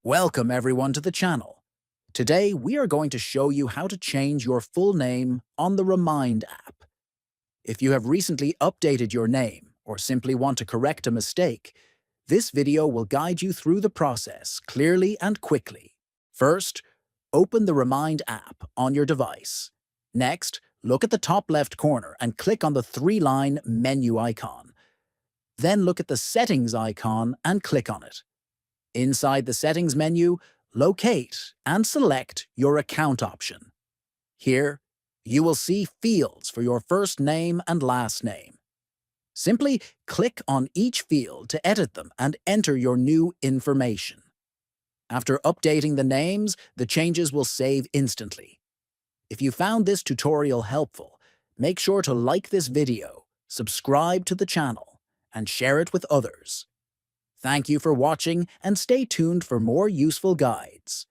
Welcome everyone to the channel. Today we are going to show you how to change your full name on the Remind app. If you have recently updated your name or simply want to correct a mistake, this video will guide you through the process clearly and quickly. First, open the Remind app on your device. Next, look at the top left corner and click on the three-line menu icon. Then look at the Settings icon and click on it. Inside the Settings menu, locate and select your account option. Here, you will see fields for your first name and last name. Simply click on each field to edit them and enter your new information. After updating the names, the changes will save instantly. If you found this tutorial helpful, make sure to like this video, subscribe to the channel, and share it with others. Thank you for watching and stay tuned for more useful guides.